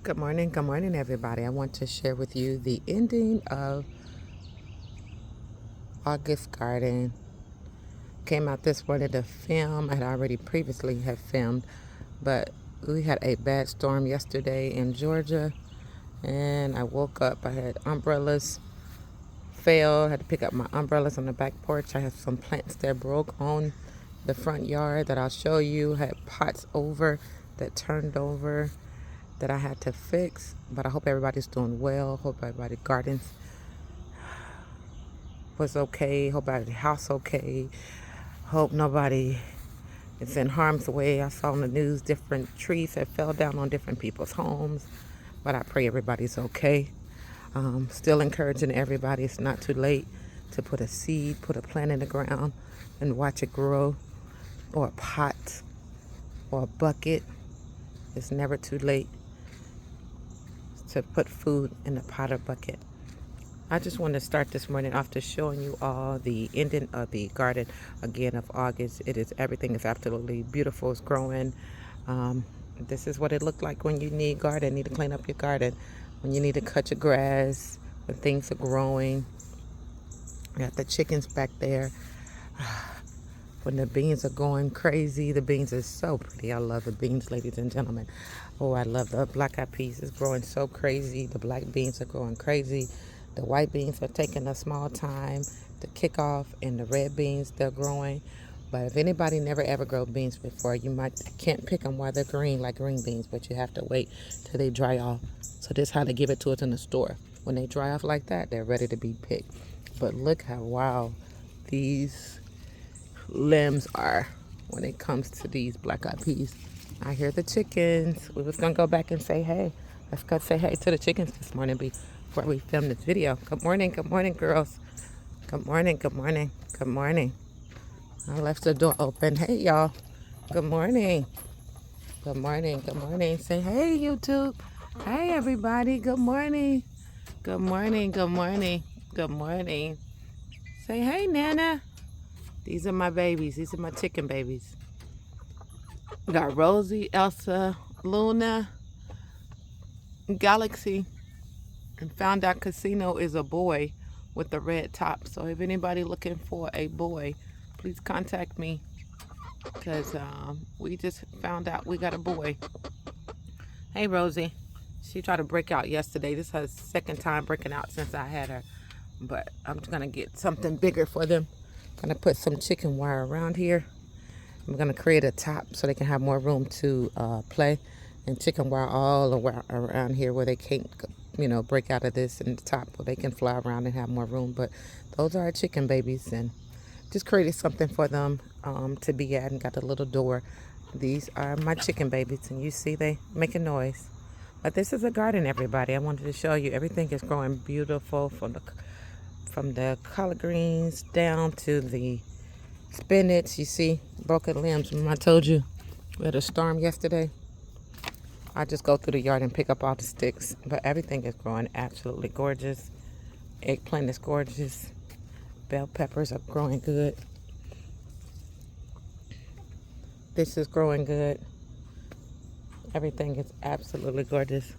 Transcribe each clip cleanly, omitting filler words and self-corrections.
Good morning, everybody. I want to share with you the ending of August Garden. Came out this morning to film. I had already previously have filmed, but we had a bad storm yesterday in Georgia, and I woke up. I had umbrellas fail. I had to pick up my umbrellas on the back porch. I had some plants that broke on the front yard that I'll show you. I had pots over that turned over that I had to fix. But I hope everybody's doing well. Hope everybody gardens was okay. Hope everybody's house okay. Hope nobody is in harm's way. I saw on the news different trees that fell down on different people's homes. But I pray everybody's okay. Still encouraging everybody, it's not too late to put a seed, put a plant in the ground and watch it grow, or a pot or a bucket. It's never too late to put food in a pot or bucket. I just want to start this morning off to showing you all the ending of the garden again of August. Everything is absolutely beautiful. It's growing. This is what it looked like when you need to clean up your garden, when you need to cut your grass, when things are growing. You got the chickens back there. When the beans are going crazy, the beans are so pretty. I love the beans, ladies and gentlemen. Oh, I love the black eyed peas. It's growing so crazy. The black beans are growing crazy. The white beans are taking a small time to kick off, and the red beans, they're growing. But if anybody never ever grow beans before, can't pick them while they're green like green beans, but you have to wait till they dry off. So this is how they give it to us in the store. When they dry off like that, they're ready to be picked. But look how wow these limbs are when it comes to these black eyed peas. I hear the chickens. We was gonna go back and say hey. Let's go say hey to the chickens this morning before we film this video. Good morning, girls. Good morning, good morning, good morning. I left the door open. Hey y'all. Good morning. Good morning, good morning. Say hey YouTube. Hey everybody. Good morning. Good morning, good morning, good morning. Say hey Nana. These are my babies. These are my chicken babies. We got Rosie, Elsa, Luna, Galaxy, and found out Casino is a boy with the red top. So if anybody looking for a boy, please contact me because we just found out we got a boy. Hey Rosie. She tried to break out yesterday. This is her second time breaking out since I had her. But I'm just going to get something bigger for them. Going to put some chicken wire around here. I'm going to create a top so they can have more room to play, and chicken wire all around here where they can't, break out of this, and the top where they can fly around and have more room. But those are our chicken babies, and just created something for them to be at, and got a little door. These are my chicken babies, and you see they making noise. But this is a garden, everybody. I wanted to show you everything is growing beautiful from the collard greens down to the spinach. You see broken limbs. Remember I told you we had a storm yesterday. I just go through the yard and pick up all the sticks, but everything is growing absolutely gorgeous. Eggplant is gorgeous. Bell peppers are growing good. This is growing good. Everything is absolutely gorgeous.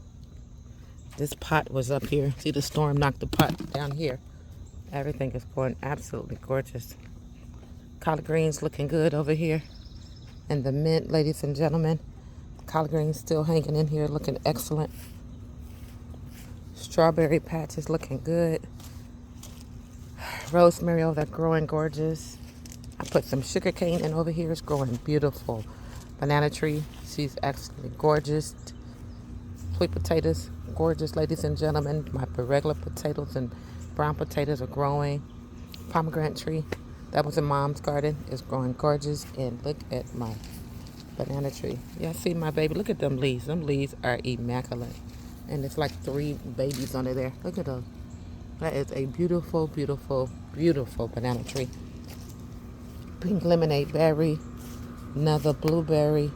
This pot was up here. See, the storm knocked the pot down here. Everything is going absolutely gorgeous. Collard greens looking good over here. And the mint, ladies and gentlemen. Collard greens still hanging in here looking excellent. Strawberry patch is looking good. Rosemary over there growing gorgeous. I put some sugar cane in over here. It's growing beautiful. Banana tree, she's absolutely gorgeous. Sweet potatoes, gorgeous, ladies and gentlemen. My regular potatoes and brown potatoes are growing. Pomegranate tree, that was in Mom's garden, is growing gorgeous. And look at my banana tree. Y'all see my baby? Look at them leaves. Them leaves are immaculate. And it's like 3 babies under there. Look at those. That is a beautiful, beautiful, beautiful banana tree. Pink lemonade berry, another blueberry,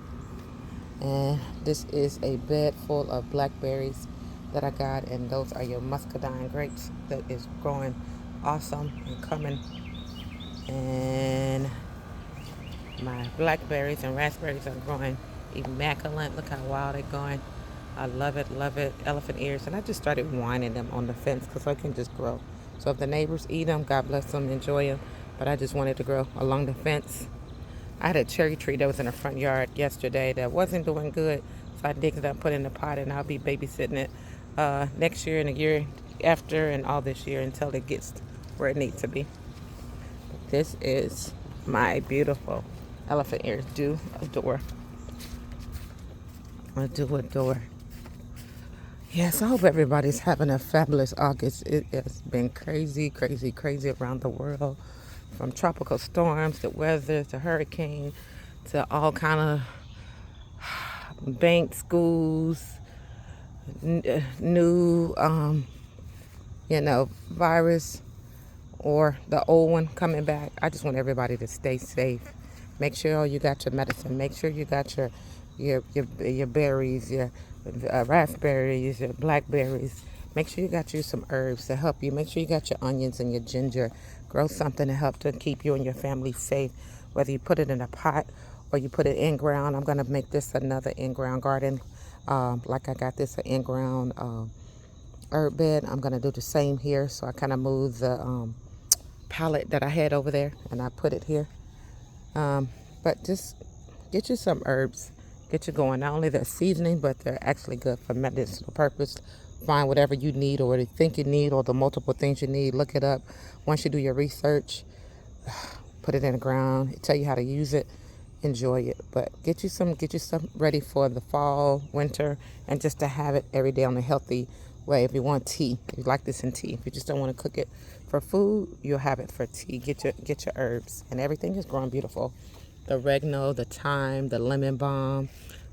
and this is a bed full of blackberries that I got, and those are your muscadine grapes that is growing awesome and coming. And my blackberries and raspberries are growing immaculate. Look how wild they're going. I love it. Elephant ears. And I just started winding them on the fence because I can just grow. So if the neighbors eat them, God bless them, enjoy them. But I just wanted to grow along the fence. I had a cherry tree that was in the front yard yesterday that wasn't doing good. So I digged it up, put it in the pot, and I'll be babysitting it next year and the year after and all this year until it gets where it needs to be. This is my beautiful elephant ears. Do adore. I do adore. Yes, I hope everybody's having a fabulous August. It has been crazy, crazy, crazy around the world. From tropical storms to weather to hurricane to all kind of bank schools, new, virus or the old one coming back. I just want everybody to stay safe. Make sure you got your medicine. Make sure you got your berries, your raspberries, your blackberries. Make sure you got you some herbs to help you. Make sure you got your onions and your ginger. Grow something to help to keep you and your family safe. Whether you put it in a pot or you put it in ground. I'm gonna make this another in-ground garden. Like I got this an in-ground herb bed. I'm gonna do the same here. So I kind of moved the palette that I had over there and I put it here. But just get you some herbs, get you going. Not only they're seasoning, but they're actually good for medicinal purpose. Find whatever you need or you think you need or the multiple things you need. Look it up. Once you do your research, put it in the ground, tell you how to use it, enjoy it. But get you some ready for the fall, winter, and just to have it every day on a healthy way. If you want tea, if you like this in tea. If you just don't want to cook it for food, you'll have it for tea. Get your herbs, and everything is growing beautiful. The oregano, the thyme, the lemon balm,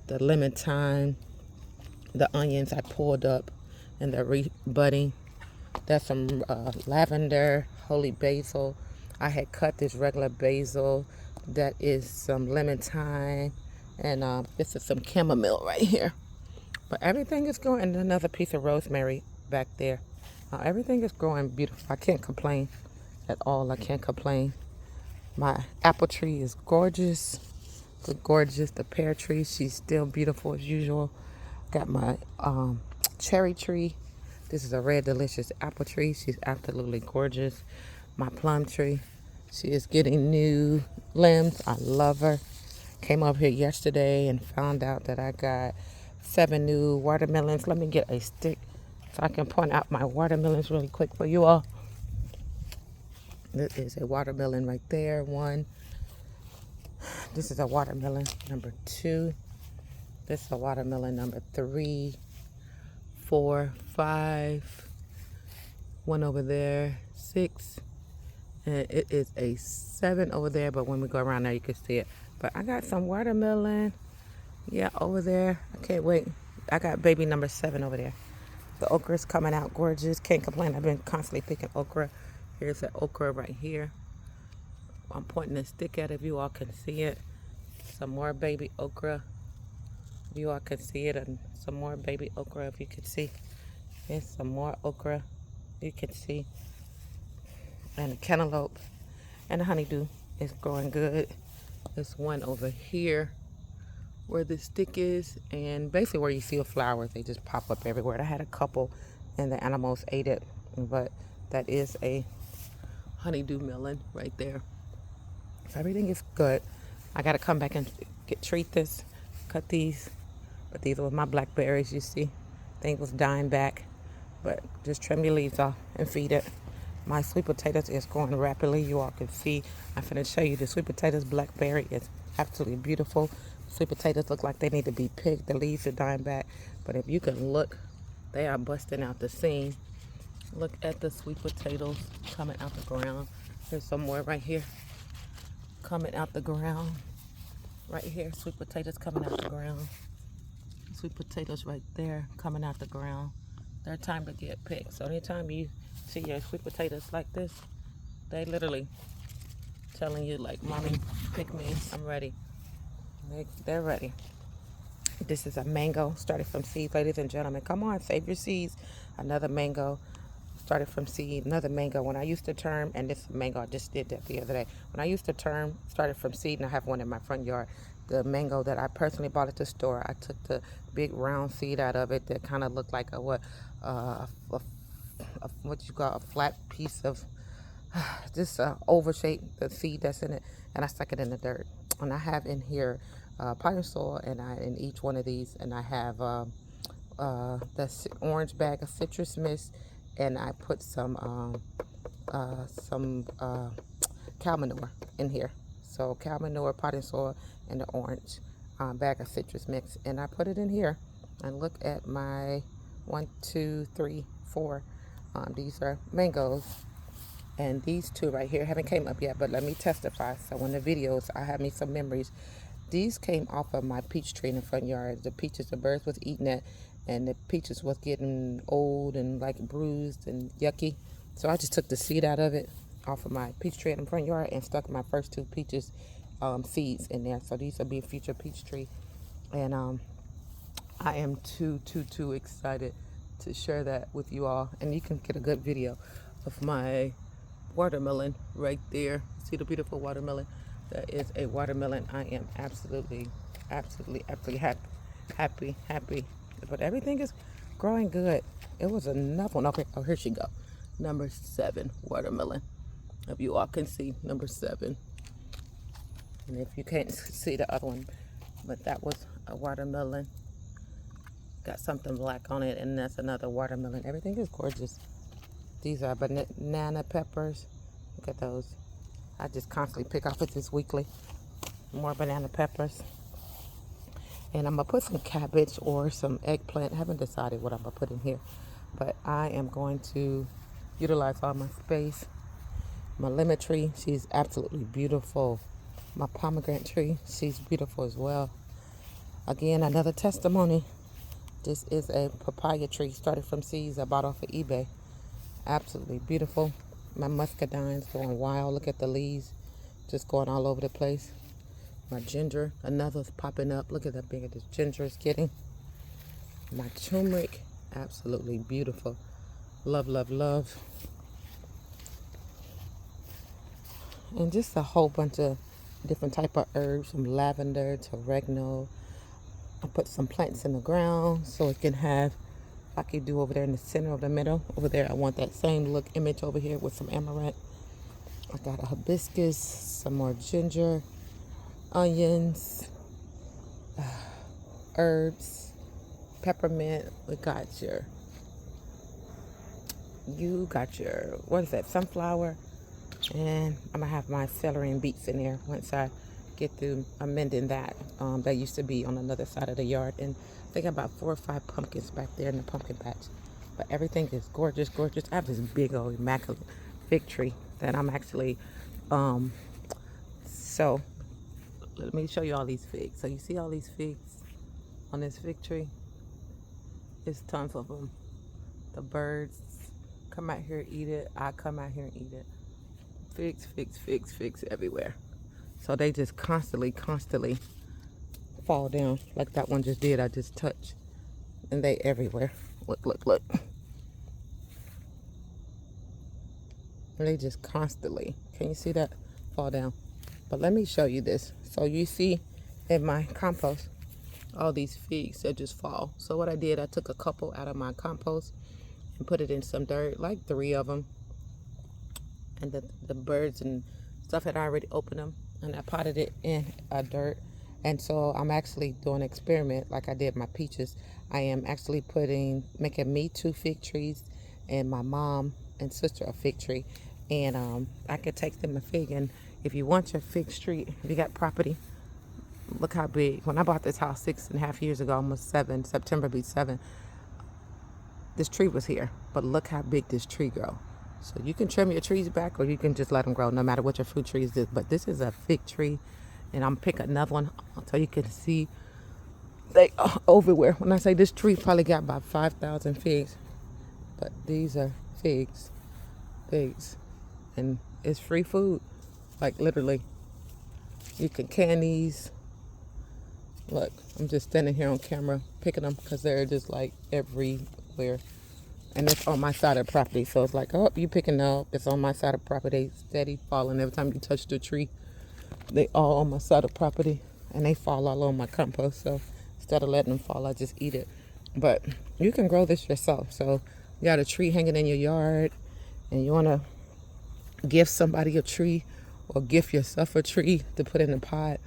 the lemon thyme, the onions I pulled up, and the rebudding. There's some lavender, holy basil. I had cut this regular basil. That is some lemon thyme, and this is some chamomile right here. But everything is growing, and another piece of rosemary back there. Everything is growing beautiful. I can't complain at all. I can't complain. My apple tree is gorgeous. The pear tree, she's still beautiful as usual. Got my cherry tree. This is a red delicious apple tree. She's absolutely gorgeous. My plum tree, she is getting new limbs. I love her. Came up here yesterday and found out that I got 7 new watermelons. Let me get a stick so I can point out my watermelons really quick for you all. This is a watermelon right there. 1. This is a watermelon number 2. This is a watermelon number 3, 4, 5. 1 over there, 6. And it is a 7 over there, but when we go around there, you can see it. But I got some watermelon. Yeah, over there. I can't wait. I got baby number 7 over there. The okra is coming out gorgeous. Can't complain. I've been constantly picking okra. Here's the okra right here. I'm pointing a stick at it if you all can see it. Some more baby okra. If you all can see it. And some more baby okra if you can see. Here's some more okra. You can see. And the cantaloupe and the honeydew is growing good. There's one over here where the stick is, and basically where you see the flowers, they just pop up everywhere. I had a couple and the animals ate it, but that is a honeydew melon right there. So everything is good. I got to come back and treat this, cut these, but these were my blackberries. You see, thing was dying back, but just trim your leaves off and feed it. My sweet potatoes is growing rapidly. You all can see. I'm going to show you the sweet potatoes. Blackberry is absolutely beautiful. Sweet potatoes look like they need to be picked. The leaves are dying back. But if you can look, they are busting out the seam. Look at the sweet potatoes coming out the ground. There's some more right here coming out the ground. Right here, sweet potatoes coming out the ground. Sweet potatoes right there coming out the ground. They're time to get picked. So anytime you see your sweet potatoes like this, they literally telling you like, mommy, pick me, I'm ready. They're ready. This is a mango, started from seeds, ladies and gentlemen. Come on, save your seeds. Another mango, started from seed. Another mango. When I used to term, and this mango, I just did that the other day. When I used to term, started from seed, and I have one in my front yard. the mango that I personally bought at the store. I took the big round seed out of it that kind of looked like what you call a flat piece of just oval shape, the seed that's in it, and I stuck it in the dirt. And I have in here potting soil, and in each one of these, and I have the orange bag of citrus mist, and I put some cow manure in here. So cow manure, potting soil, and the orange bag of citrus mix, and I put it in here. And look at my 1, 2, 3, 4. These are mangoes, and these two right here haven't came up yet, but let me testify. So in the videos, I have me some memories. These came off of my peach tree in the front yard. The peaches, the birds was eating it, and the peaches was getting old and like bruised and yucky. So I just took the seed out of it off of my peach tree in the front yard and stuck my first 2 peaches seeds in there. So these will be a future peach tree, and I am too excited to share that with you all. And you can get a good video of my watermelon right there. See the beautiful watermelon? That is a watermelon. I am absolutely happy. But everything is growing good. It was enough one. Okay, oh, here she go. Number 7 watermelon. If you all can see, number 7. And if you can't see the other one, but that was a watermelon. Got something black on it, and that's another watermelon. Everything is gorgeous. These are banana peppers. Look at those. I just constantly pick off it this weekly. More banana peppers. And I'm going to put some cabbage or some eggplant. I haven't decided what I'm going to put in here. But I am going to utilize all my space. My lemon tree, she's absolutely beautiful. My pomegranate tree, she's beautiful as well. Again, another testimony. This is a papaya tree, started from seeds I bought off of eBay. Absolutely beautiful. My muscadine's going wild. Look at the leaves just going all over the place. My ginger, another's popping up. Look at how big this ginger is getting. My turmeric, absolutely beautiful. Love. And just a whole bunch of different type of herbs, from lavender to oregano. I put some plants in the ground so it can have, like you do over there in the center of the middle. Over there, I want that same look image over here with some amaranth. I got a hibiscus, some more ginger, onions, herbs, peppermint. You got your, what is that, sunflower? And I'm going to have my celery and beets in there once I get through amending that. That used to be on another side of the yard. And I think about 4 or 5 pumpkins back there in the pumpkin patch. But everything is gorgeous. I have this big old immaculate fig tree that I'm actually, so let me show you all these figs. So you see all these figs on this fig tree? There's tons of them. The birds come out here and eat it. I come out here and eat it. Figs everywhere. So they just constantly fall down like that one just did. I just touched, and they everywhere. Look. And they just constantly, can you see that, fall down? But let me show you this. So you see in my compost, all these figs that just fall. So what I did, I took a couple out of my compost and put it in some dirt, like 3 of them. And the birds and stuff had already opened them, and I potted it in dirt. And so I'm actually doing an experiment like I did my peaches. I am actually making me 2 fig trees and my mom and sister a fig tree. And I could take them a fig. And if you want your fig tree, if you got property, look how big. When I bought this house 6.5 years ago, almost 7, September be 7, this tree was here. But look how big this tree grow. So you can trim your trees back, or you can just let them grow, no matter what your fruit trees is. But this is a fig tree, and I'm picking another one so you can see they are everywhere. When I say this tree probably got about 5,000 figs, but these are figs, and it's free food, like literally. You can can these. Look, I'm just standing here on camera picking them because they're just like everywhere. And it's on my side of the property. So it's like, oh, you picking up. It's on my side of the property. Steady falling every time you touch the tree. They all on my side of the property. and they fall all over my compost. So instead of letting them fall, I just eat it. But you can grow this yourself. So you got a tree hanging in your yard and you want to give somebody a tree or gift yourself a tree to put in a pot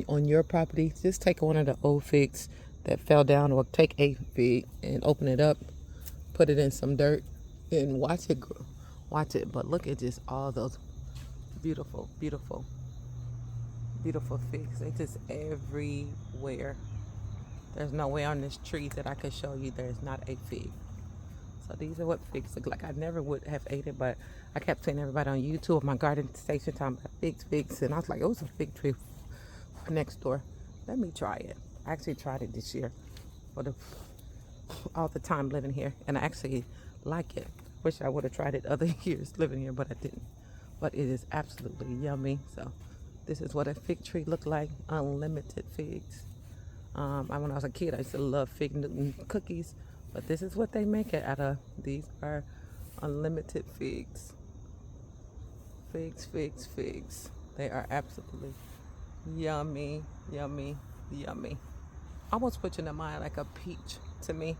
on your property, just take one of the old figs that fell down, or take a fig and open it up, put it in some dirt, and watch it grow. Watch it. But look at just all those beautiful, beautiful, beautiful figs. They just everywhere. There's no way on this tree that I can show you there's not a fig. So these are what figs look like. I never would have ate it, but I kept seeing everybody on YouTube, my garden station, talking about figs, and I was like, oh, it's a fig tree next door. Let me try it. I actually tried it this year for all the time living here, and I actually like it. Wish I would have tried it other years living here, but I didn't. But it is absolutely yummy. So this is what a fig tree looked like. Unlimited figs. When I was a kid, I used to love fig Newton cookies, but this is what they make it out of. These are unlimited figs. Figs, figs, figs. They are absolutely yummy, yummy, yummy. Almost put you in mind like a peach to me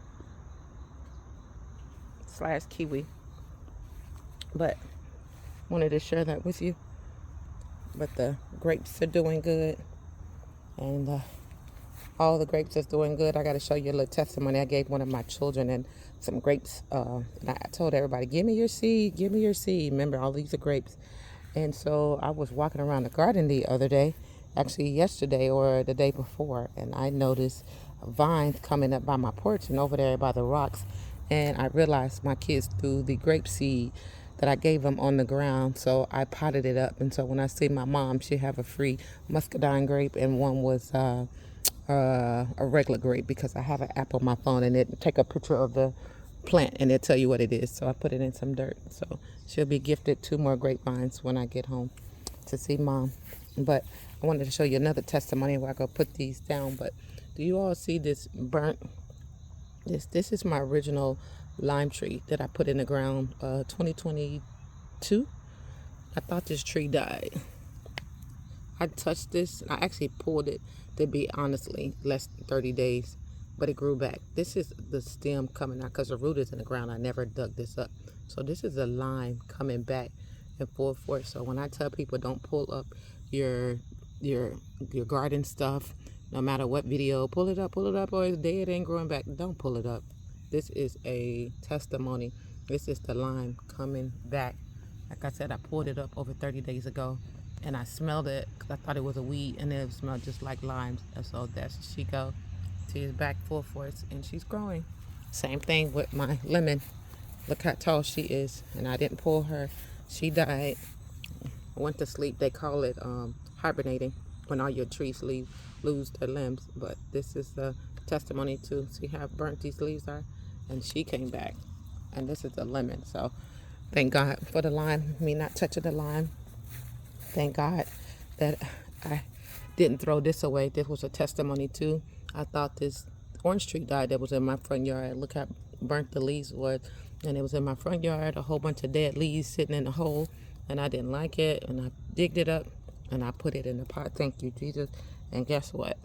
/ kiwi. But wanted to share that with you. But the grapes are doing good, and all the grapes is doing good. I got to show you a little testimony. I gave one of my children and some grapes, and I told everybody, give me your seed, give me your seed. Remember, all these are grapes. And so I was walking around the garden the other day, actually yesterday or the day before, and I noticed vines coming up by my porch and over there by the rocks. And I realized my kids threw the grape seed that I gave them on the ground, so I potted it up. And so when I see my mom, she have a free muscadine grape, and one was a regular grape, because I have an app on my phone and it take a picture of the plant and it'll tell you what it is. So I put it in some dirt. So she'll be gifted 2 more grapevines when I get home to see mom. But I wanted to show you another testimony where I go put these down. But do you all see this burnt? This is my original lime tree that I put in the ground 2022. I thought this tree died. I touched this. I actually pulled it, to be honestly, less than 30 days, but it grew back. This is the stem coming out because the root is in the ground. I never dug this up. So this is a lime coming back in full force. So when I tell people don't pull up your garden stuff, no matter what video, pull it up, or it's dead, ain't growing back. Don't pull it up. This is a testimony. This is the lime coming back. Like I said, I pulled it up over 30 days ago, and I smelled it because I thought it was a weed, and it smelled just like limes. And so that's she go. She is back full force, and she's growing. Same thing with my lemon. Look how tall she is, and I didn't pull her. She died. I went to sleep. They call it hibernating, when all your trees lose their limbs. But this is a testimony to see how burnt these leaves are, and she came back. And this is a lemon. So thank God for the lime, me not touching the lime. Thank God that I didn't throw this away. This was a testimony too. I thought this orange tree died that was in my front yard. Look how burnt the leaves was. And it was in my front yard, a whole bunch of dead leaves sitting in the hole. And I didn't like it. And I digged it up and I put it in the pot. Thank you, Jesus. And guess what?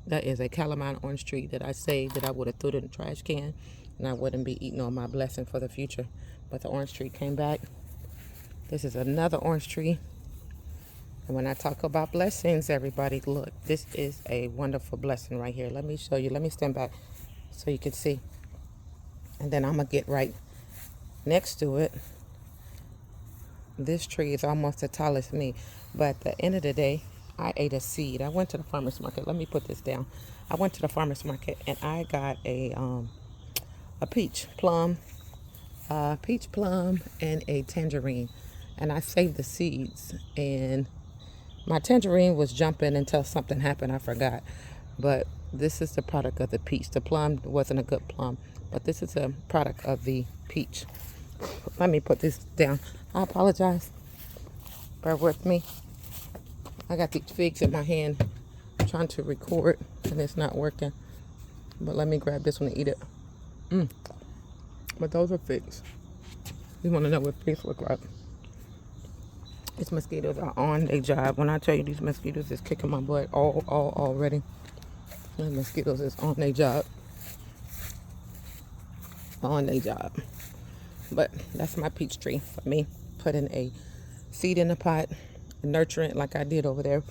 That is a calamine orange tree that I saved, that I would have threw it in the trash can, and I wouldn't be eating on my blessing for the future. But the orange tree came back. This is another orange tree. And when I talk about blessings, everybody, look, this is a wonderful blessing right here. Let me show you. Let me stand back so you can see. And then I'm going to get right next to it. This tree is almost as tall as me. But at the end of the day, I ate a seed. I went to the farmer's market. Let me put this down. I went to the farmer's market and I got a peach plum, and a tangerine. And I saved the seeds. And my tangerine was jumping until something happened. I forgot. But this is the product of the peach. The plum wasn't a good plum, but this is a product of the peach. Let me put this down. I apologize. Bear with me. I got these figs in my hand. I'm trying to record and it's not working. But let me grab this one and eat it. But those are figs. You want to know what figs look like. These mosquitoes are on their job. When I tell you these mosquitoes is kicking my butt all already. The mosquitoes is on their job. On their job. But that's my peach tree for me. Putting a seed in the pot, nurture it like I did over there,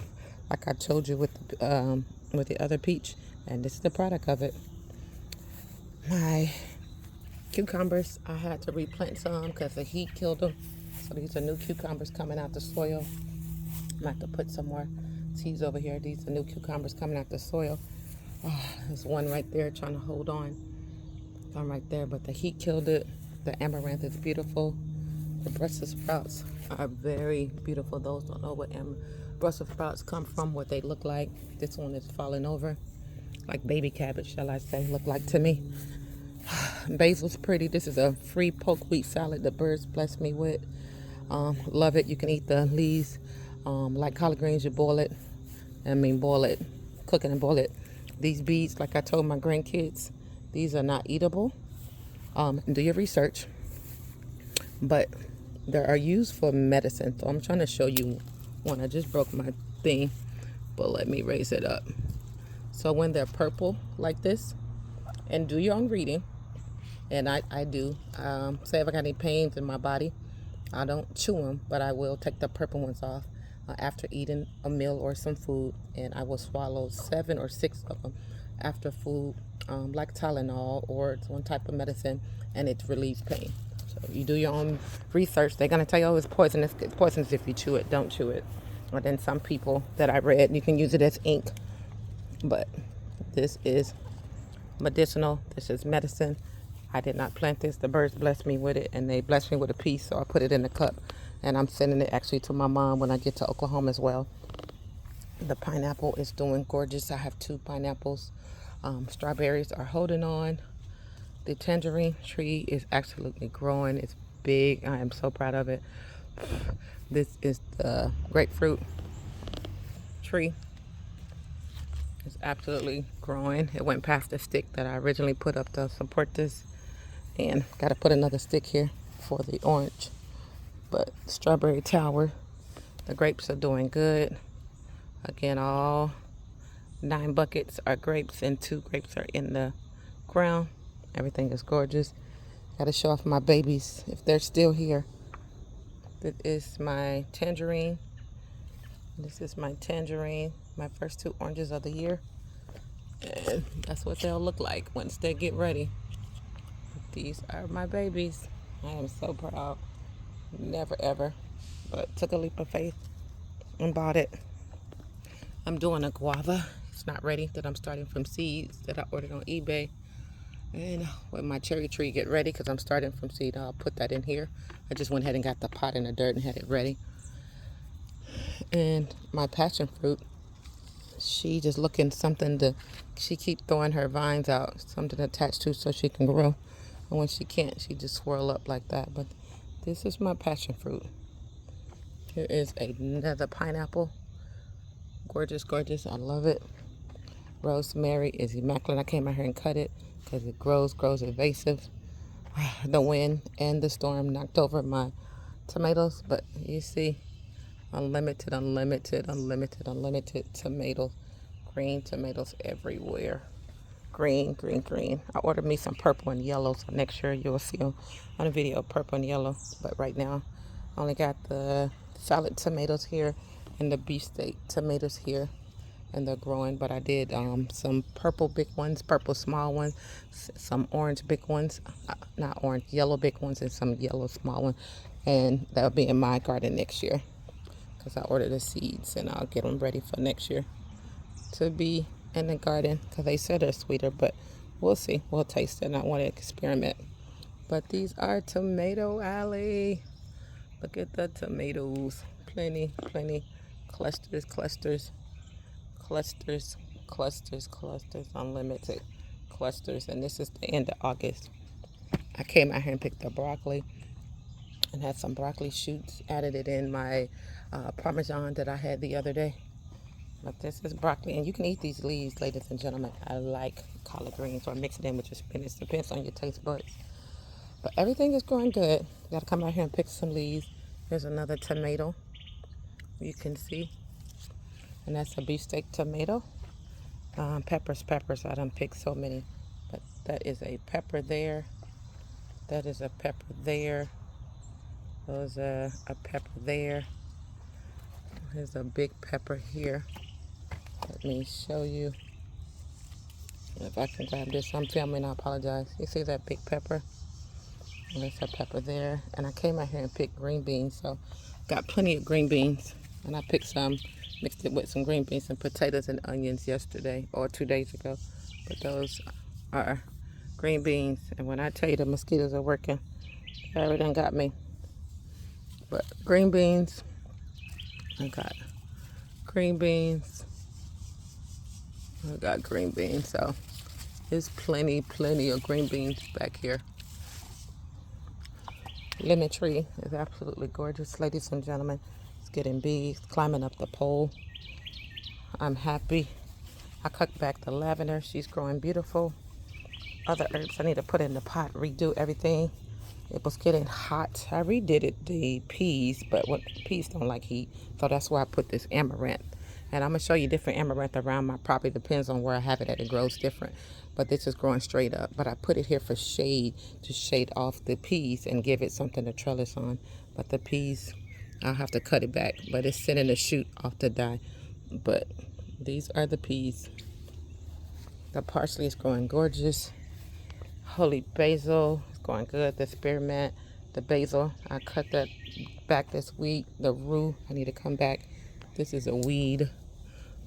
like I told you with the other peach, and this is the product of it. My cucumbers, I had to replant some because the heat killed them. So these are new cucumbers coming out the soil. I'm going to have to put some more seeds over here. These are new cucumbers coming out the soil. Oh, there's one right there trying to hold on. One right there, but the heat killed it. The amaranth is beautiful. The Brussels sprouts are very beautiful. Those don't know what Brussels sprouts come from, what they look like. This one is falling over, like baby cabbage, shall I say, look like to me. Basil's pretty. This is a free poke wheat salad the birds blessed me with. Love it. You can eat the leaves. Like collard greens, you boil it. Boil it, cook it and boil it. These beets, like I told my grandkids, these are not eatable. Do your research. But they are used for medicine. So I'm trying to show you one. I just broke my thing, but let me raise it up. So when they're purple like this, and do your own reading, and I do, say if I got any pains in my body, I don't chew them, but I will take the purple ones off after eating a meal or some food, and I will swallow 7 or 6 of them after food, like Tylenol or one type of medicine, and it relieves pain. So you do your own research. They're going to tell you, oh, it's poisonous. It's poisonous if you chew it. Don't chew it. Or then some people that I read, you can use it as ink. But this is medicinal. This is medicine. I did not plant this. The birds blessed me with it, and they blessed me with a piece, so I put it in a cup. And I'm sending it actually to my mom when I get to Oklahoma as well. The pineapple is doing gorgeous. I have 2 pineapples. Strawberries are holding on. The tangerine tree is absolutely growing. It's big. I am so proud of it. This is the grapefruit tree. It's absolutely growing. It went past the stick that I originally put up to support this. And got to put another stick here for the orange. But strawberry tower, the grapes are doing good. Again, all 9 buckets are grapes and 2 grapes are in the ground. Everything is gorgeous. Got to show off my babies if they're still here. This is my tangerine. This is my tangerine. My first 2 oranges of the year. And that's what they'll look like once they get ready. These are my babies. I am so proud. Never ever, but took a leap of faith and bought it. I'm doing a guava. It's not ready, that I'm starting from seeds that I ordered on eBay. And when my cherry tree get ready, because I'm starting from seed, I'll put that in here. I just went ahead and got the pot in the dirt and had it ready. And my passion fruit, she just looking something to, she keep throwing her vines out, something to attach to so she can grow. And when she can't, she just swirl up like that. But this is my passion fruit. Here is another pineapple. Gorgeous, gorgeous. I love it. Rosemary is immaculate. I came out here and cut it because it grows invasive. The wind and the storm knocked over my tomatoes, but you see, unlimited tomatoes. Green tomatoes everywhere. Green. I ordered me some purple and yellow, so next year you'll see them on a video, purple and yellow. But right now, I only got the salad tomatoes here and the beefsteak tomatoes here, and they're growing. But I did some purple big ones, purple small ones, some orange big ones, not orange, yellow big ones, and some yellow small ones. And that'll be in my garden next year because I ordered the seeds, and I'll get them ready for next year to be in the garden because they said they're sweeter, but we'll see. We'll taste it, and I want to experiment. But these are Tomato Alley. Look at the tomatoes. Plenty. Clusters. Unlimited clusters. And this is the end of August. I came out here and picked up broccoli and had some broccoli shoots. Added it in my Parmesan that I had the other day. But this is broccoli, and you can eat these leaves, ladies and gentlemen. I like collard greens, or mix it in with your spinach. Depends on your taste buds. But everything is growing good. Got to come out here and pick some leaves. There's another tomato. you can see. And that's a beefsteak tomato. Peppers. I done picked so many. But that is a pepper there. That is a pepper there. There's a pepper there. There's a big pepper here. Let me show you. If I can grab this, I'm filming, I apologize. You see that big pepper? And there's a pepper there. And I came out here and picked green beans, so got plenty of green beans. And I picked some, mixed it with some green beans and potatoes and onions yesterday or 2 days ago. But those are green beans. And when I tell you the mosquitoes are working, they already done got me. But green beans, I got green beans. I got green beans, so there's plenty of green beans back here. Lemon tree is absolutely gorgeous, ladies and gentlemen. It's getting big, it's climbing up the pole. I'm happy. I cut back the lavender. She's growing beautiful. Other herbs I need to put in the pot, redo everything. It was getting hot. I redid it, the peas, but peas don't like heat, so that's why I put this amaranth. And I'm going to show you different amaranth around my property. Depends on where I have it at. It grows different. But this is growing straight up. But I put it here for shade, to shade off the peas and give it something to trellis on. But the peas, I'll have to cut it back. But it's sending a shoot off to die. But these are the peas. The parsley is growing gorgeous. Holy basil is going good. The spearmint, the basil, I cut that back this week. The rue, I need to come back. This is a weed.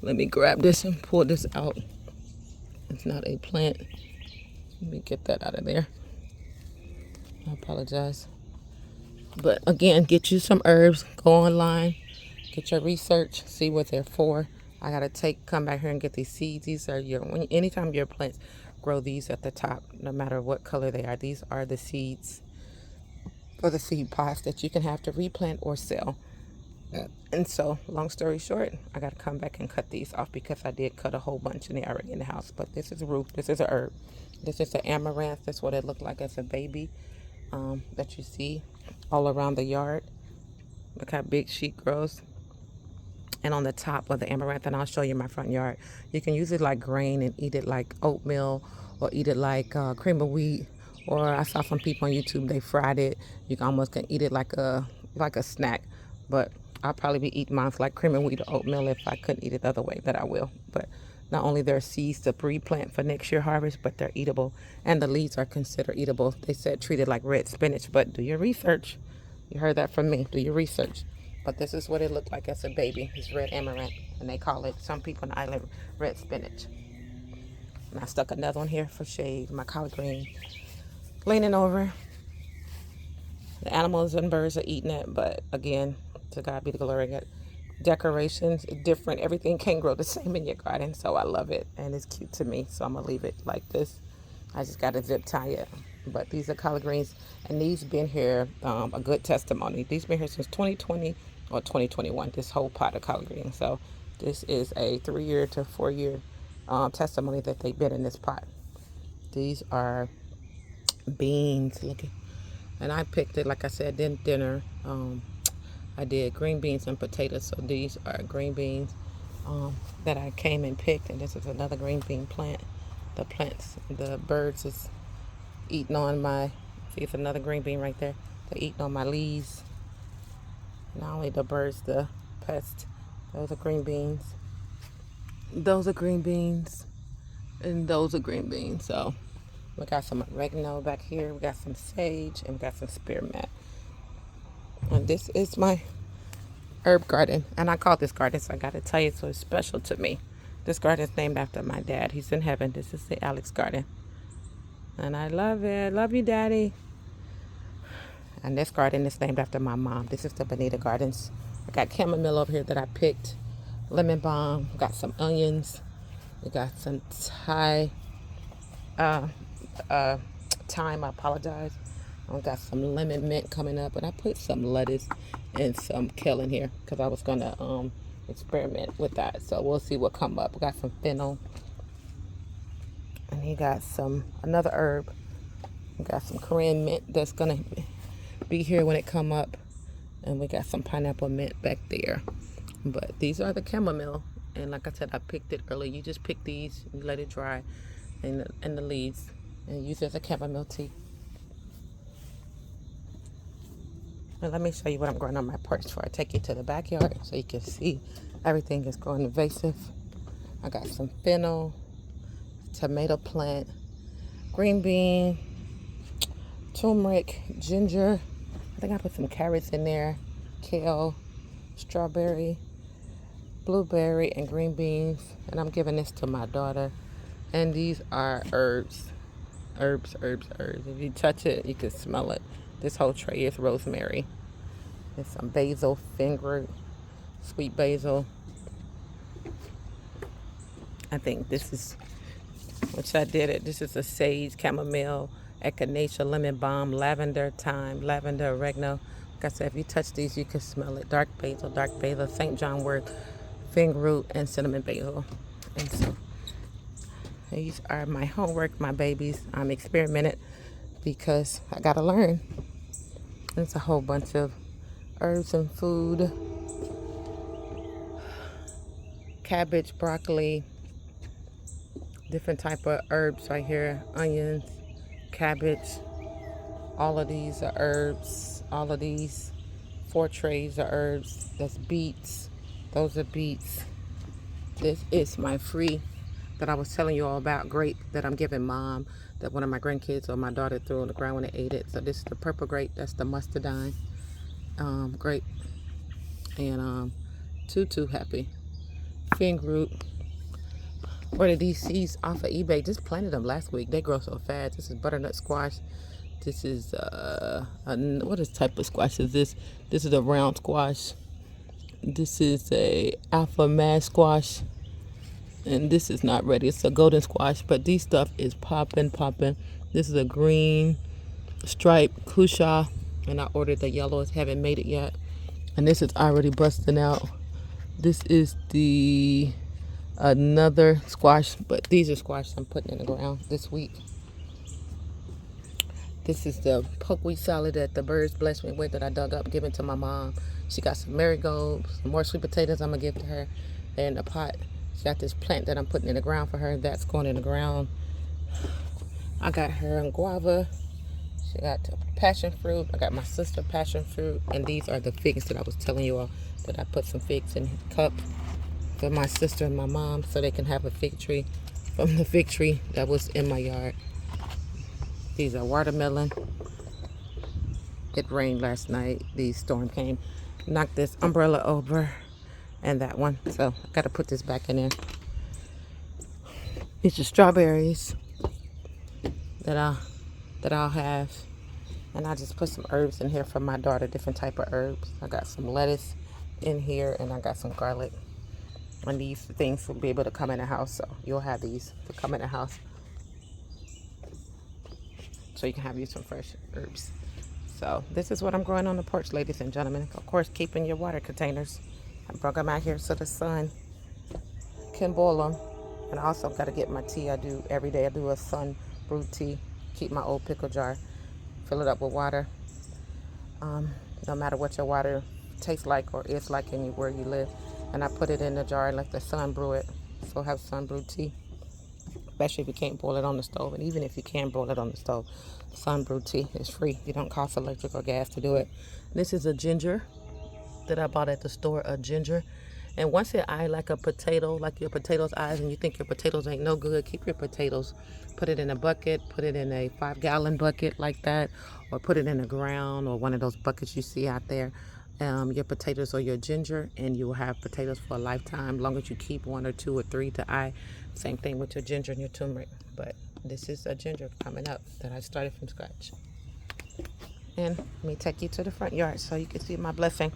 Let me grab this and pull this out. It's not a plant. Let me get that out of there. I apologize. But again, get you some herbs. Go online. Get your research. See what they're for. I gotta come back here and get these seeds. These are anytime your plants grow these at the top, no matter what color they are. These are the seeds for the seed pots that you can have to replant or sell. And so, long story short, I got to come back and cut these off because I did cut a whole bunch and they're already in the house. But this is a root. This is a herb. This is the amaranth. That's what it looked like as a baby that you see all around the yard. Look how big she grows. And on the top of the amaranth, and I'll show you my front yard, you can use it like grain and eat it like oatmeal or eat it like cream of wheat. Or I saw some people on YouTube, they fried it. You can almost eat it like a snack. But I'll probably be eating mine like cream of wheat or oatmeal if I couldn't eat it the other way, that I will. But not only there are seeds to replant for next year harvest, but they're eatable. And the leaves are considered eatable. They said treated like red spinach, but do your research. You heard that from me. Do your research. But this is what it looked like as a baby. It's red amaranth. And they call it, some people in the island, red spinach. And I stuck another one here for shade. My collard green. Leaning over. The animals and birds are eating it, but again, to God be the glory. Decorations, different. Everything can't grow the same in your garden, so I love it, and it's cute to me. So I'm gonna leave it like this. I just got to zip tie it. But these are collard greens, and these been here a good testimony. These been here since 2020 or 2021. This whole pot of collard greens. So this is a 3-year to 4-year testimony that they've been in this pot. These are beans. Look at. And I picked it, like I said, dinner. I did green beans and potatoes. So these are green beans that I came and picked. And this is another green bean plant. The birds is eating on my, see, it's another green bean right there. They're eating on my leaves. Not only the birds, the pests. Those are green beans. Those are green beans. And those are green beans. So we got some oregano back here. We got some sage and we got some spearmint. And this is my herb garden. And I call this garden, so I got to tell you, so it's special to me. This garden is named after my dad. He's in heaven. This is the Alex garden. And I love it. Love you, Daddy. And this garden is named after my mom. This is the Bonita Gardens. I got chamomile over here that I picked. Lemon balm. Got some onions. We got some thyme. I apologize. I got some lemon mint coming up, and I put some lettuce and some kale in here because I was gonna experiment with that. So we'll see what come up. We got some fennel, and you got another herb. We got some Korean mint that's gonna be here when it come up, and we got some pineapple mint back there. But these are the chamomile, and like I said, I picked it early. You just pick these, you let it dry, and the leaves, and use it as a chamomile tea. And let me show you what I'm growing on my porch before I take you to the backyard so you can see everything is growing invasive. I got some fennel, tomato plant, green bean, turmeric, ginger. I think I put some carrots in there, kale, strawberry, blueberry, and green beans. And I'm giving this to my daughter. And these are herbs. Herbs. If you touch it, you can smell it. This whole tray is rosemary. There's some basil, fenugreek, sweet basil. I think this is, which I did it. This is a sage, chamomile, echinacea, lemon balm, lavender, thyme, lavender, oregano. Like I said, if you touch these, you can smell it. Dark basil, St. John wort, fenugreek, and cinnamon basil. And so these are my homework, my babies. I'm experimenting because I gotta learn. It's a whole bunch of herbs and food. Cabbage, broccoli, different type of herbs right here. Onions, cabbage. All of these are herbs. All of these 4 trays are herbs. That's beets. Those are beets. This is my free that I was telling you all about, grape that I'm giving mom, that one of my grandkids or my daughter threw on the ground when they ate it. So this is the purple grape. That's the mustardine grape. And too happy. Fenugreek. Ordered these seeds off of eBay. Just planted them last week. They grow so fast. This is butternut squash. This is what is type of squash is this? This is a round squash. This is a alpha mad squash. And this is not ready. It's a golden squash, but these stuff is popping. This is a green striped cushaw, and I ordered the yellows. Haven't made it yet. And this is already busting out. This is the another squash, but these are squash I'm putting in the ground this week. This is the pokeweed salad that the birds blessed me with that I dug up, giving to my mom. She got some marigolds, some more sweet potatoes I'm gonna give to her. They're in the pot. She got this plant that I'm putting in the ground for her. That's going in the ground. I got her guava. She got passion fruit. I got my sister passion fruit. And these are the figs that I was telling you all, that I put some figs in a cup for my sister and my mom so they can have a fig tree from the fig tree that was in my yard. These are watermelon. It rained last night. The storm came, knocked this umbrella over and that one. So I got to put this back in there. These are strawberries that I'll have. And I just put some herbs in here for my daughter, different type of herbs. I got some lettuce in here and I got some garlic. And these things will be able to come in the house. So you'll have these to come in the house. So you can have you some fresh herbs. So this is what I'm growing on the porch, ladies and gentlemen. Of course, keeping your water containers. I brought them out here so the sun can boil them. And I also got to get my tea. I do every day. I do a sun brewed tea. Keep my old pickle jar. Fill it up with water. No matter what your water tastes like or is like where you live. And I put it in the jar and let the sun brew it. So have sun brewed tea. Especially if you can't boil it on the stove. And even if you can boil it on the stove, sun brewed tea is free. You don't cost electric or gas to do it. This is a ginger that I bought at the store, a ginger. And once your eye like a potato, like your potato's eyes, and you think your potatoes ain't no good, keep your potatoes. Put it in a bucket, put it in a 5-gallon bucket like that, or put it in the ground or one of those buckets you see out there. Your potatoes or your ginger, and you will have potatoes for a lifetime, long as you keep 1 or 2 or 3 to eye. Same thing with your ginger and your turmeric. But this is a ginger coming up that I started from scratch. And let me take you to the front yard so you can see my blessing.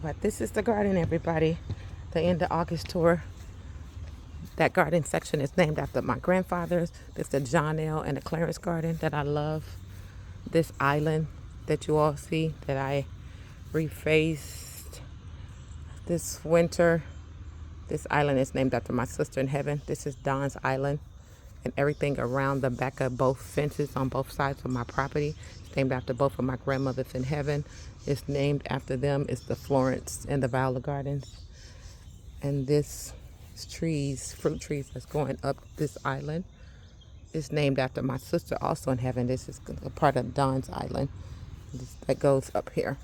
But this is the garden, everybody. The end of August tour. That garden section is named after my grandfathers. This is the John L. and the Clarence garden that I love. This island that you all see that I refaced this winter. This island is named after my sister in heaven. This is Dawn's Island. and everything around the back of both fences on both sides of my property. It's named after both of my grandmothers in heaven. It's named after them. It's the Florence and the Viola Gardens. And this trees, fruit trees that's going up this island, is named after my sister also in heaven. This is a part of Dawn's Island that goes up here.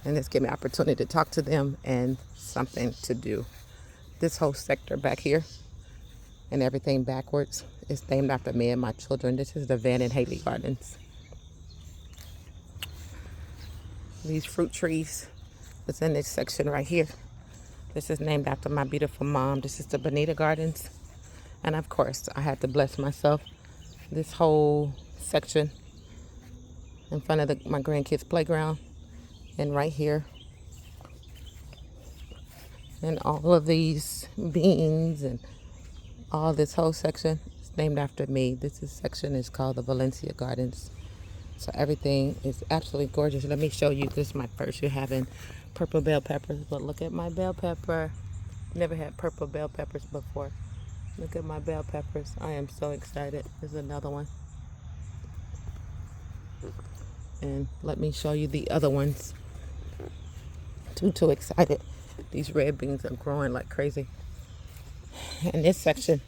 And this gave me an opportunity to talk to them and something to do. This whole sector back here and everything backwards is named after me and my children. This is the Van and Haley Gardens. These fruit trees that's in this section right here. This is named after my beautiful mom. This is the Bonita Gardens. And of course, I had to bless myself. This whole section in front of my grandkids' playground. And right here. And all of these beans and all this whole section is named after me. This section is called the Valencia Gardens. So everything is absolutely gorgeous. Let me show you. This is my first year having purple bell peppers. But look at my bell pepper. Never had purple bell peppers before. Look at my bell peppers. I am so excited. There's another one. And let me show you the other ones. Too excited. These red beans are growing like crazy. In this section,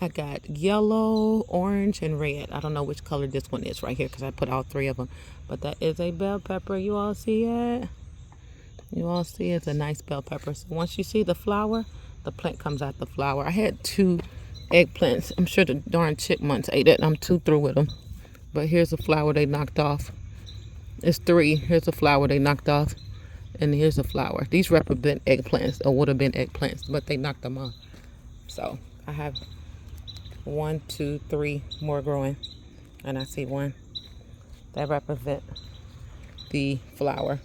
I got yellow, orange, and red. I don't know which color this one is right here because I put all three of them. But that is a bell pepper. You all see it? You all see it's a nice bell pepper. So once you see the flower, the plant comes out the flower. I had 2 eggplants. I'm sure the darn chipmunks ate it. I'm too through with them. But here's a flower they knocked off. It's 3. Here's a flower they knocked off. And here's a flower. These represent eggplants, or would have been eggplants, but they knocked them off. So I have 1, 2, 3 more growing. And I see one that represent the flower.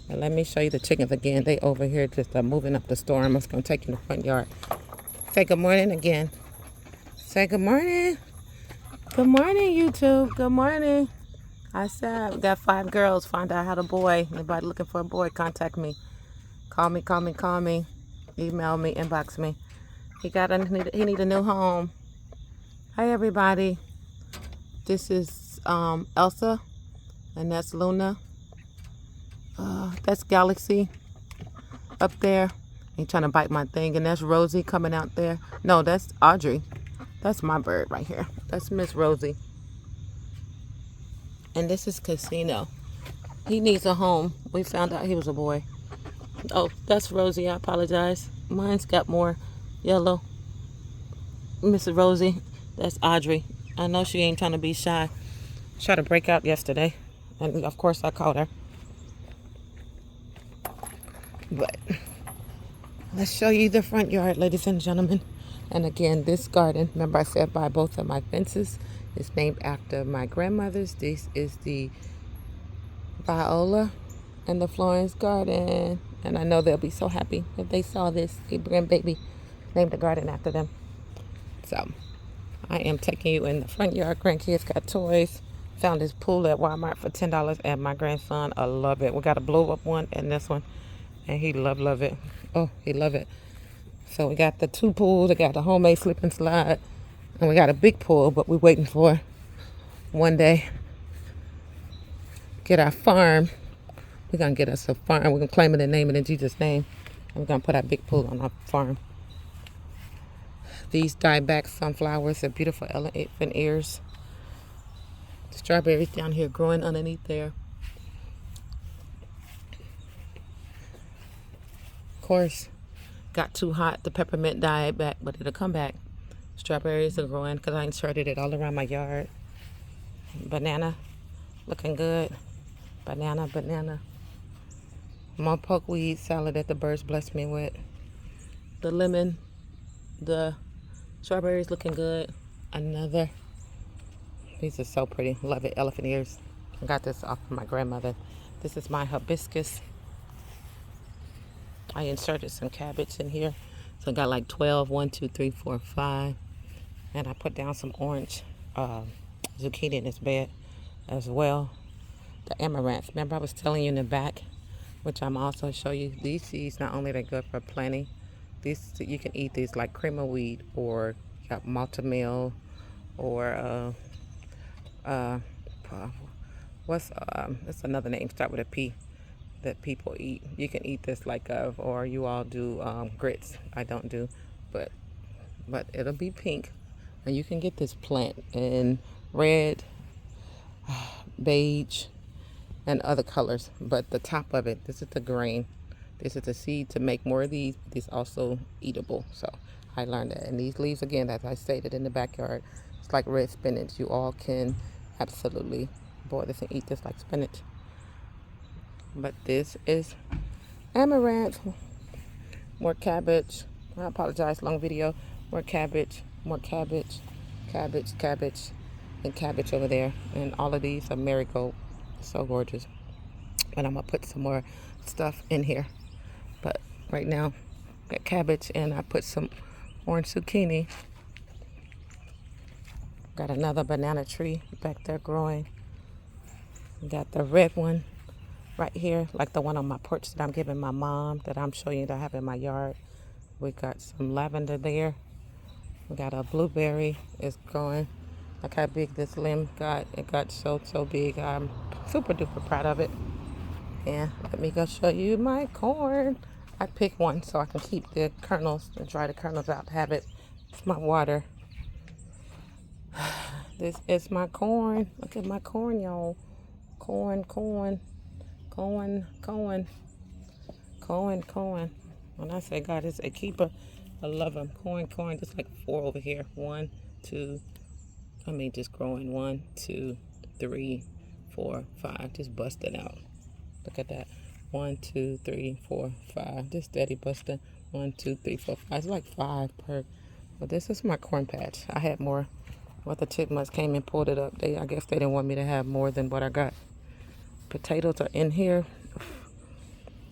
And let me show you the chickens again. They over here just moving up the storm. I'm just going to take you in the front yard. Say good morning again. Say good morning. Good morning, YouTube. Good morning. I said, we got 5 girls. Find out how to boy. Anybody looking for a boy, contact me. Call me. Email me, inbox me. He need a new home. Hi, everybody. This is Elsa, and that's Luna. That's Galaxy up there. He trying to bite my thing. And that's Rosie coming out there. No, that's Audrey. That's my bird right here. That's Miss Rosie. And this is Casino. He needs a home. We found out he was a boy. Oh, that's Rosie. I apologize. Mine's got more yellow. Mrs. Rosie. That's Audrey. I know she ain't trying to be shy. She tried to break out yesterday. And of course I caught her. But let's show you the front yard, ladies and gentlemen. And again, this garden, remember I said by both of my fences, is named after my grandmothers. This is the Viola and the Florence Garden. And I know they'll be so happy if they saw this. The grandbaby named the garden after them. So I am taking you in the front yard. Grandkids got toys. Found this pool at Walmart for $10. And my grandson, I love it. We got a blow up one and this one. And he love it. Oh, he love it. So we got the 2 pools. We got the homemade slip and slide. And we got a big pool, but we're waiting for one day get our farm. We're going to get us a farm. We're going to claim it and name it in Jesus' name. And we're going to put our big pool on our farm. These dieback sunflowers are beautiful elephant ears. Strawberries down here growing underneath there. Of course, got too hot. The peppermint died back, but it'll come back. Strawberries are growing because I inserted it all around my yard. Banana, looking good. Banana. More pokeweed salad that the birds blessed me with. The lemon, the strawberries looking good. Another. These are so pretty. Love it. Elephant ears. I got this off of my grandmother. This is my hibiscus. I inserted some cabbage in here. So I got like 12. 1, 2, 3, 4, 5. And I put down some orange zucchini in this bed as well. The amaranth. Remember I was telling you in the back, which I'm also show you. These seeds, not only they're good for planting these, you can eat these like cream of wheat, or got malta or uh, what's it's another name start with a P that people eat. You can eat this like or you all do grits. I don't do, but it'll be pink, and you can get this plant in red, beige, and other colors. But the top of it, this is the grain. This is the seed to make more of these. These also eatable. So I learned that. And these leaves, again, as I stated, in the backyard, it's like red spinach. You all can absolutely boil this and eat this like spinach. But this is amaranth. More cabbage. I apologize, long video. More cabbage, cabbage, and cabbage over there. And all of these are marigold. So gorgeous. But I'm going to put some more stuff in here. But right now, got cabbage, and I put some orange zucchini. Got another banana tree back there growing. Got the red one right here, like the one on my porch that I'm giving my mom, that I'm showing you that I have in my yard. We got some lavender there. We got a blueberry. It's growing. Look how big this limb got. It got so big. I'm super duper proud of it. And let me go show you my corn. I picked one so I can keep the kernels and dry the kernels out to have it. It's my water. This is my corn. Look at my corn, y'all. Corn. When I say God is a keeper, I love him. Corn. Just like 4 over here. 1, 2. Just growing. 1, 2, 3, 4, 5. Just busting out. Look at that. 1, 2, 3, 4, 5. Just steady busting. 1, 2, 3, 4, 5. It's like 5 per. But this is my corn patch. I had more. What the chipmunks came and pulled it up. I guess they didn't want me to have more than what I got. Potatoes are in here.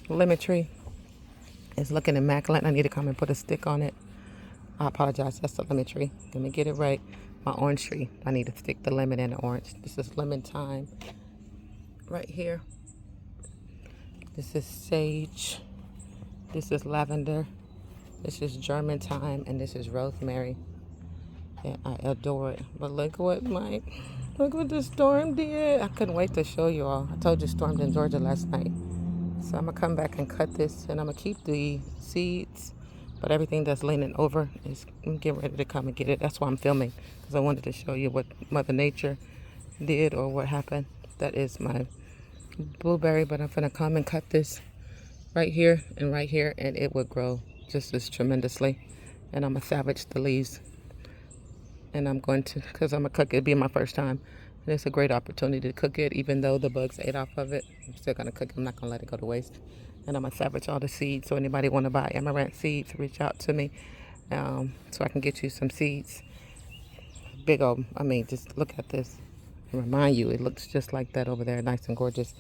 Lemon tree is looking immaculate. I need to come and put a stick on it. I apologize. That's the lemon tree. Let me get it right. My orange tree. I need to stick the lemon and the orange. This is lemon thyme right here. This is sage. This is lavender. This is German thyme, and this is rosemary. And I adore it. But look what the storm did. I couldn't wait to show you all. I told you it stormed in Georgia last night. So I'm going to come back and cut this, and I'm going to keep the seeds. But everything that's leaning over is, I'm getting ready to come and get it. That's why I'm filming, because I wanted to show you what Mother Nature did or what happened. That is my blueberry, but I'm going to come and cut this right here, and it will grow just as tremendously. And I'm going to salvage the leaves. And I'm going to, because I'm going to cook it. It'll be my first time. And it's a great opportunity to cook it, even though the bugs ate off of it. I'm still going to cook it. I'm not going to let it go to waste. And I'm going to salvage all the seeds. So anybody want to buy amaranth seeds, reach out to me so I can get you some seeds. Big old, just look at this and remind you, it looks just like that over there, nice and gorgeous.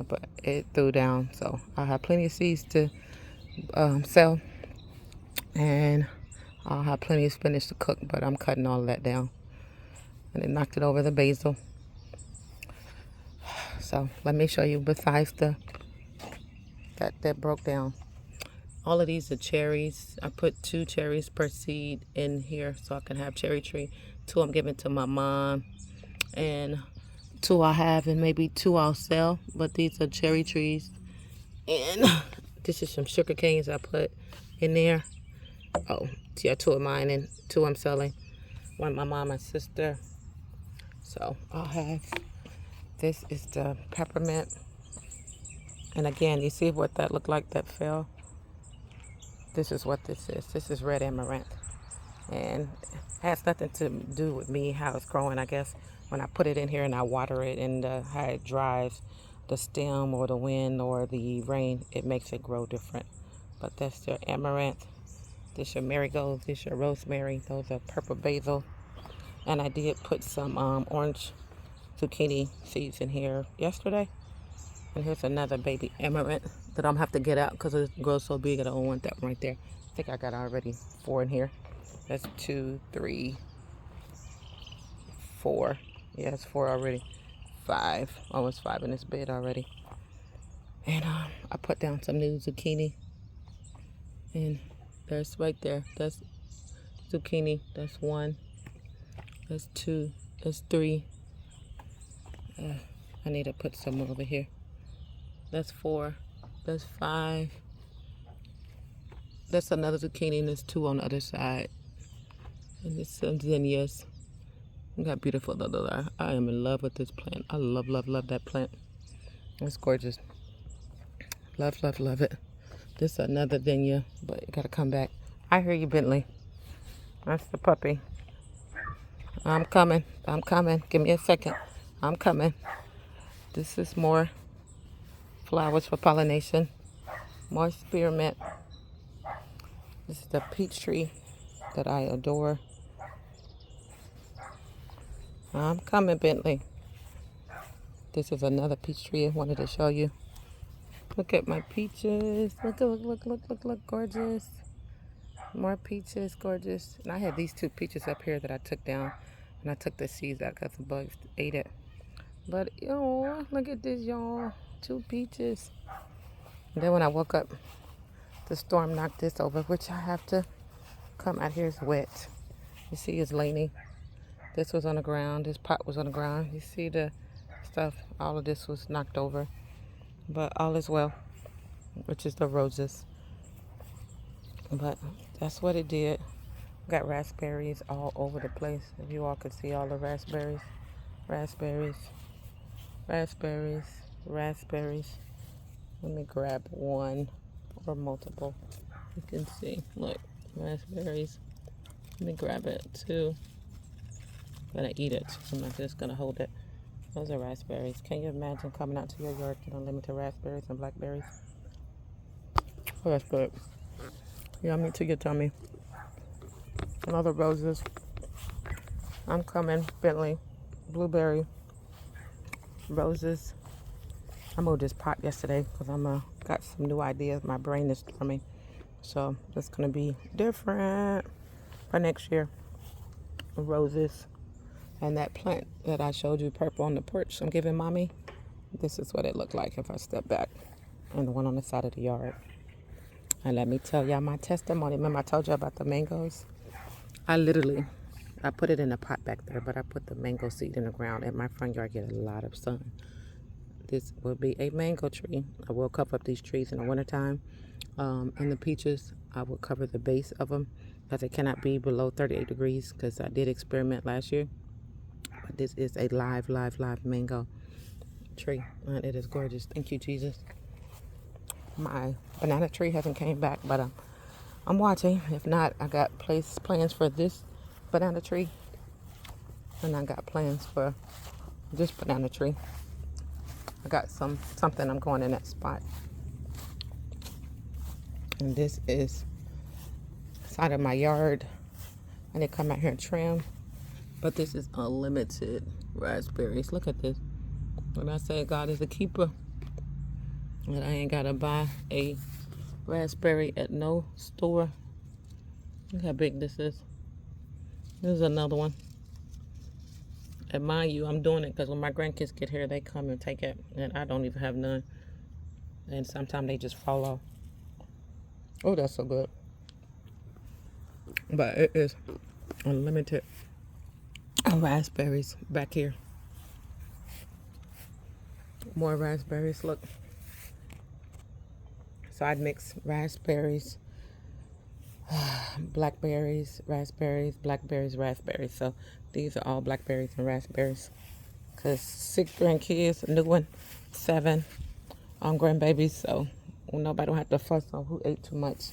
But it threw down. So I have plenty of seeds to sell. And I'll have plenty of spinach to cook, but I'm cutting all of that down. And it knocked it over the basil. So let me show you, besides that broke down. All of these are cherries. I put 2 cherries per seed in here so I can have cherry tree. 2 I'm giving to my mom. And 2 I have, and maybe 2 I'll sell. But these are cherry trees. And this is some sugar canes I put in there. Oh, yeah, 2 of mine and 2 I'm selling. 1 my mom and sister. So I'll have, this is the peppermint. And again, you see what that looked like that fell? This is what this is. This is red amaranth. And it has nothing to do with me, how it's growing, I guess. When I put it in here and I water it, and how it dries the stem or the wind or the rain, it makes it grow different. But that's your amaranth. This your marigold, this your rosemary, those are purple basil. And I did put some orange zucchini seeds in here yesterday. And here's another baby amaranth that I'm gonna have to get out because it grows so big I don't want that one right there. I think I got already 4 in here. That's 2, 3, 4. Yeah, it's 4 already. 5, almost 5 in this bed already. And I put down some new zucchini. And There's right there. That's zucchini. That's 1. That's 2. That's 3. I need to put some over here. That's 4. That's 5. That's another zucchini, and there's 2 on the other side. And there's some zinnias. We got beautiful little. I am in love with this plant. I love, love, love that plant. It's gorgeous. Love, love, love it. This is another zinnia, but it gotta come back. I hear you, Bentley. That's the puppy. I'm coming. I'm coming. Give me a second. I'm coming. This is more flowers for pollination. More spearmint. This is the peach tree that I adore. I'm coming, Bentley. This is another peach tree I wanted to show you. Look at my peaches. Look, gorgeous. More peaches, gorgeous. And I had these 2 peaches up here that I took down. And I took the seeds out because the bugs ate it. But, oh, look at this, y'all. 2 peaches. And then when I woke up, the storm knocked this over, which I have to come out here. It's wet. You see it's leaning. This was on the ground. This pot was on the ground. You see the stuff. All of this was knocked over. But all is well, which is the roses. But that's what it did. Got raspberries all over the place. If you all could see all the raspberries. Raspberries. Raspberries. Raspberries. Let me grab 1 or multiple. You can see. Look. Raspberries. Let me grab it too. I'm gonna eat it. I'm not just gonna hold it. Those are raspberries. Can you imagine coming out to your yard and unlimited raspberries and blackberries? Oh, that's good. Yummy to your tummy. Another roses. I'm coming, Bentley. Blueberry. Roses. I moved this pot yesterday because got some new ideas. My brain is storming. So it's gonna be different for next year. Roses. And that plant that I showed you, purple on the porch, I'm giving mommy. This is what it looked like if I step back. And the one on the side of the yard. And let me tell y'all my testimony. Remember I told you about the mangoes? I put it in a pot back there, but I put the mango seed in the ground. And my front yard get a lot of sun. This will be a mango tree. I will cover up these trees in the wintertime. And the peaches, I will cover the base of them because it cannot be below 38 degrees because I did experiment last year. But this is a live mango tree, and it is gorgeous. Thank you, Jesus. My banana tree hasn't came back, but I'm watching. If not, I got plans for this banana tree, and I got plans for this banana tree. I got something I'm going in that spot, and this is side of my yard. I need to come out here and trim. But this is unlimited raspberries. Look at this. When I say God is a keeper, and I ain't got to buy a raspberry at no store. Look how big this is. This is another one. And mind you, I'm doing it because when my grandkids get here, they come and take it. And I don't even have none. And sometimes they just fall off. Oh, that's so good. But it is unlimited. Raspberries back here. More raspberries. Look. Side mix raspberries, blackberries, raspberries, blackberries, raspberries. So these are all blackberries and raspberries. Because 6 grandkids, a new one, 7 grandbabies. So nobody don't have to fuss on who ate too much.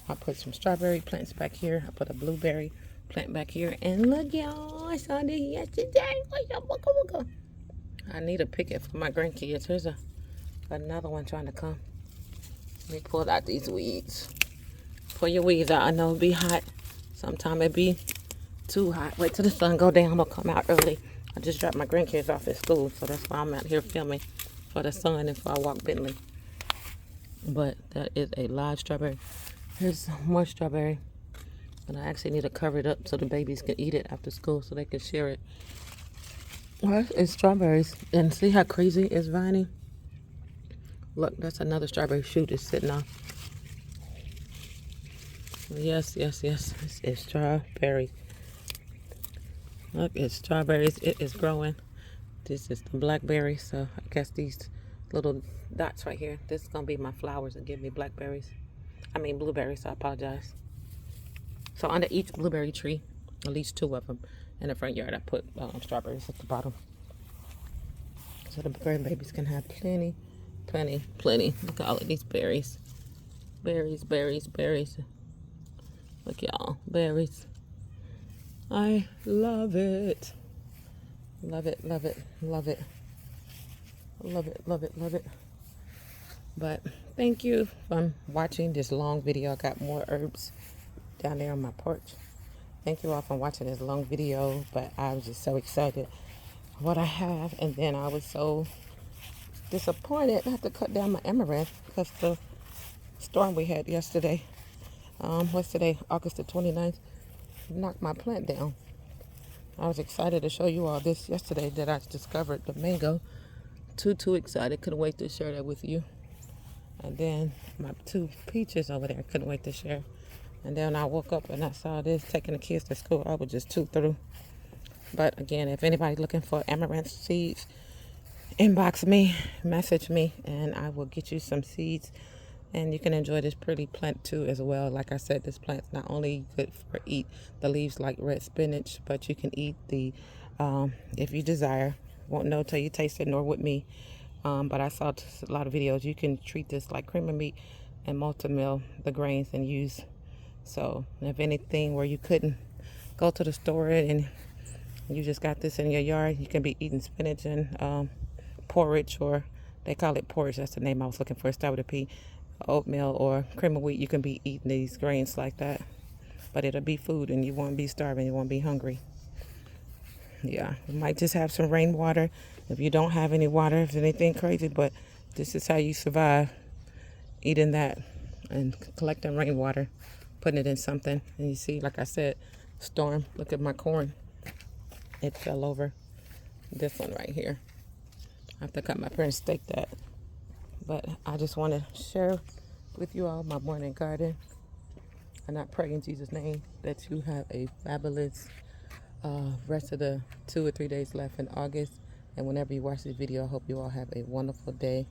I put some strawberry plants back here. I put a blueberry plant back here. And look, y'all, I saw this yesterday. I need to pick it for my grandkids. Here's another one trying to come. Let me pull out these weeds. Pull your weeds out. I know it'll be hot. Sometimes it be too hot. Wait till the sun go down. They'll come out early. I just dropped my grandkids off at school, so that's why I'm out here filming for the sun and for I walk Bentley. But that is a live strawberry. Here's more strawberry. And I actually need to cover it up so the babies can eat it after school so they can share it. Well, it's strawberries. And see how crazy it's vining? Look, that's another strawberry shoot is sitting off. Yes, yes, yes. It's strawberry. Look, it's strawberries. It is growing. This is the blackberry. So I guess these little dots right here, this is going to be my flowers and give me blackberries. I mean blueberries, I apologize. So under each blueberry tree, at least 2 of them in the front yard, I put strawberries at the bottom. So the grandbabies can have plenty, plenty, plenty. Look at all of these berries. Berries, berries, berries. Look, y'all, berries. I love it. Love it, love it, love it. Love it, love it, love it. But thank you for watching this long video. I got more herbs down there on my porch. Thank you all for watching this long video. But I was just so excited what I have. And then I was so disappointed I had to cut down my amaranth because the storm we had yesterday, what's today, August the 29th, knocked my plant down. I was excited to show you all this yesterday that I discovered the mango. Too excited, couldn't wait to share that with you. And then my 2 peaches over there, couldn't wait to share. And then I woke up and I saw this, taking the kids to school. I was just too through. But again, if anybody's looking for amaranth seeds, inbox me, message me, and I will get you some seeds. And you can enjoy this pretty plant too as well. Like I said, this plant's not only good for eat the leaves like red spinach, but you can eat the, if you desire. Won't know till you taste it, nor with me. But I saw a lot of videos. You can treat this like cream of meat and multi-mill the grains and use. So if anything where you couldn't go to the store and you just got this in your yard, you can be eating spinach and porridge, or they call it porridge. That's the name I was looking for. It started with a P. Oatmeal or cream of wheat. You can be eating these grains like that, but it'll be food and you won't be starving, you won't be hungry. Yeah, you might just have some rainwater if you don't have any water, if anything crazy, but this is how you survive, eating that and collecting rainwater, putting it in something. And you see, like I said, storm. Look at my corn, it fell over. This one right here, I have to cut my parents stake that. But I just want to share with you all my morning garden. And I pray in Jesus' name that you have a fabulous rest of the 2 or 3 days left in August. And whenever you watch this video, I hope you all have a wonderful day.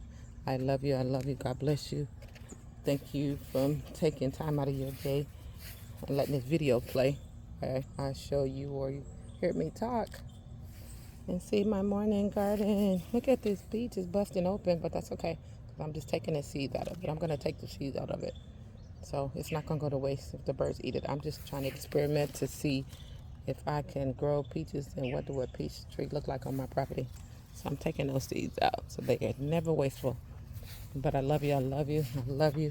I love you. I love you. God bless you. Thank you for taking time out of your day and letting this video play. I show you or you hear me talk and see my morning garden. Look at this peach is busting open, but that's okay. I'm just taking the seeds out of it. I'm going to take the seeds out of it. So it's not going to go to waste if the birds eat it. I'm just trying to experiment to see if I can grow peaches and what do a peach tree look like on my property. So I'm taking those seeds out so they are never wasteful. But I love you. I love you. I love you.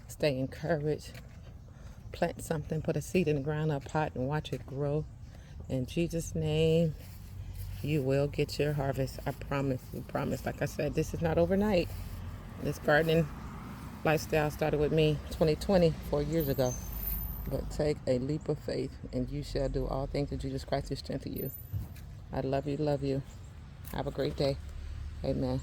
Stay encouraged. Plant something. Put a seed in the ground, a pot, and watch it grow. In Jesus' name, you will get your harvest. I promise. We promise. Like I said, this is not overnight. This gardening lifestyle started with me 2020, 4 years ago. But take a leap of faith, and you shall do all things that Jesus Christ has strengthened you. I love you, love you. Have a great day. Amen.